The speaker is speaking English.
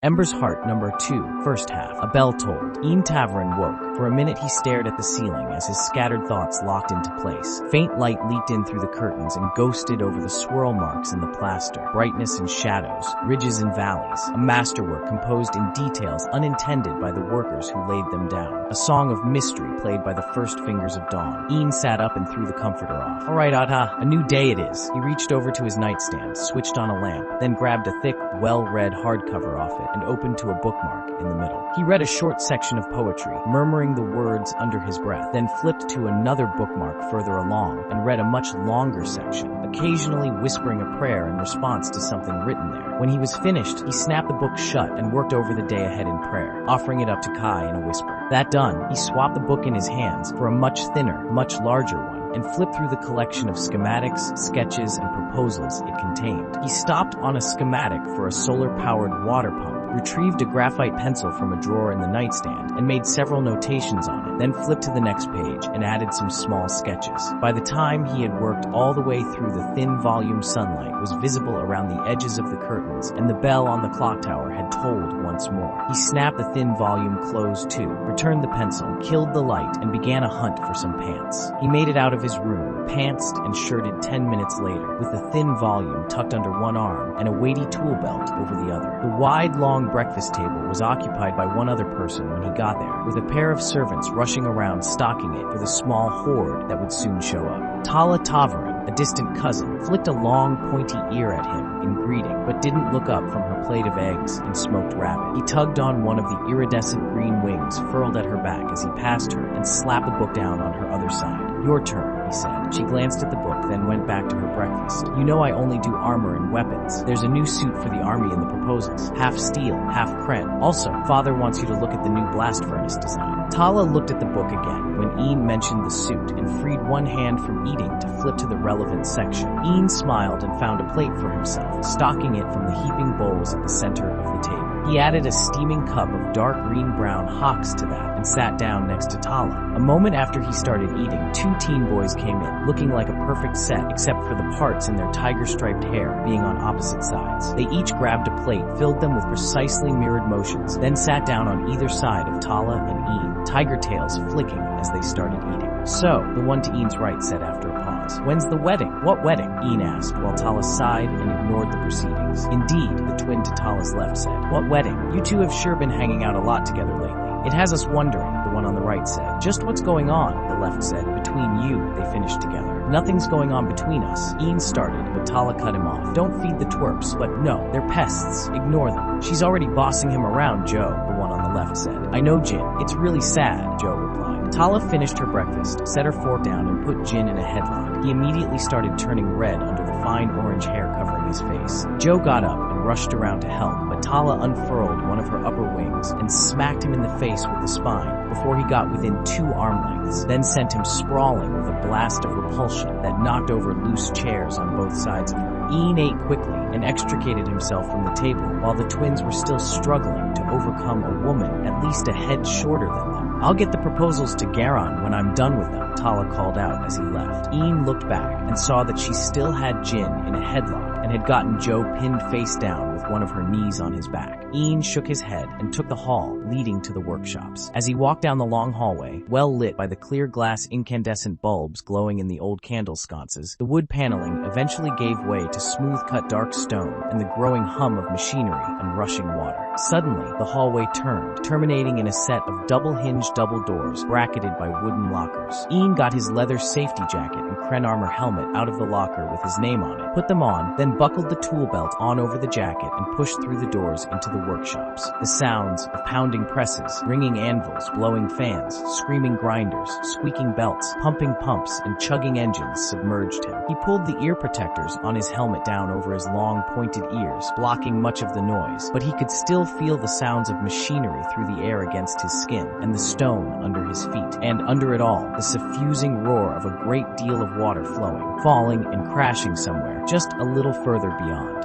Ember's-Heart-02, first half. A bell tolled. Ian Tavern woke. For a minute he stared at the ceiling as his scattered thoughts locked into place. Faint light leaked in through the curtains and ghosted over the swirl marks in the plaster. Brightness and shadows, ridges and valleys. A masterwork composed in details unintended by the workers who laid them down. A song of mystery played by the first fingers of dawn. Ian sat up and threw the comforter off. All right, Atta, a new day it is. He reached over to his nightstand, switched on a lamp, then grabbed a thick, well-read hardcover off it and opened to a bookmark in the middle. He read a short section of poetry, murmuring the words under his breath, then flipped to another bookmark further along and read a much longer section, occasionally whispering a prayer in response to something written there. When he was finished, he snapped the book shut and worked over the day ahead in prayer, offering it up to Kai in a whisper. That done, he swapped the book in his hands for a much thinner, much larger one, and flipped through the collection of schematics, sketches, and proposals it contained. He stopped on a schematic for a solar-powered water pump, retrieved a graphite pencil from a drawer in the nightstand, and made several notations on it, then flipped to the next page and added some small sketches. By the time he had worked all the way through, the thin volume sunlight was visible around the edges of the curtains, and the bell on the clock tower had tolled once more. He snapped the thin volume closed too, returned the pencil, killed the light, and began a hunt for some pants. He made it out of his room, pantsed and shirted 10 minutes later, with the thin volume tucked under one arm and a weighty tool belt over the other. The wide, long breakfast table was occupied by one other person when he got there, with a pair of servants rushing around stocking it for the small horde that would soon show up. Tala Tavarin, a distant cousin, flicked a long, pointy ear at him in greeting, but didn't look up from her plate of eggs and smoked rabbit. He tugged on one of the iridescent green wings furled at her back as he passed her and slapped the book down on her other side. Your turn, he said. She glanced at the book, then went back to her breakfast. You know I only do armor and weapons. There's a new suit for the army in the proposals. Half steel, half kren. Also, father wants you to look at the new blast furnace design. Tala looked at the book again when Ian mentioned the suit and freed one hand from eating to flip to the relevant section. Ian smiled and found a plate for himself, stocking it from the heaping bowls at the center of the table. He added a steaming cup of dark green-brown hocks to that and sat down next to Tala. A moment after he started eating, two teen boys came in, looking like a perfect set except for the parts in their tiger-striped hair being on opposite sides. They each grabbed a plate, filled them with precisely mirrored motions, then sat down on either side of Tala and Ian, tiger tails flicking as they started eating. So, the one to Ian's right said after a pause, "When's the wedding?" "What wedding?" Ian asked, while Tala sighed and ignored the proceedings. Indeed, the twin to Tala's left said, "What wedding? You two have sure been hanging out a lot together lately. It has us wondering," the one on the right said. "Just what's going on?" the left said. "Between you," they finished together. "Nothing's going on between us." Ian started, but Tala cut him off. "Don't feed the twerps, but no, they're pests. Ignore them." "She's already bossing him around, Joe," the one on the left said. "I know, Jin. It's really sad," Joe replied. Tala finished her breakfast, set her fork down, and put Jin in a headlock. He immediately started turning red under the fine orange hair covering his face. Joe got up and rushed around to help, but Tala unfurled one of her upper wings and smacked him in the face with the spine before he got within 2 arm lengths, then sent him sprawling with a blast of repulsion that knocked over loose chairs on both sides of him. Ian ate quickly and extricated himself from the table while the twins were still struggling to overcome a woman at least a head shorter than them. "I'll get the proposals to Garon when I'm done with them," Tala called out as he left. Ian looked back and saw that she still had Jin in a headlock and had gotten Joe pinned face down with one of her knees on his back. Ian shook his head and took the hall leading to the workshops. As he walked down the long hallway, well lit by the clear glass incandescent bulbs glowing in the old candle sconces, the wood paneling eventually gave way to smooth-cut dark stone and the growing hum of machinery and rushing water. Suddenly, the hallway turned, terminating in a set of double-hinged double doors bracketed by wooden lockers. Ian got his leather safety jacket and kren armor helmet out of the locker with his name on it, put them on, then buckled the tool belt on over the jacket and pushed through the doors into the workshops. The sounds of pounding presses, ringing anvils, blowing fans, screaming grinders, squeaking belts, pumping pumps, and chugging engines submerged him. He pulled the ear protectors on his helmet down over his long, pointed ears, blocking much of the noise, but he could still feel the sounds of machinery through the air against his skin and the stone under his feet, and under it all, the suffusing roar of a great deal of water flowing, falling, and crashing somewhere just a little further beyond.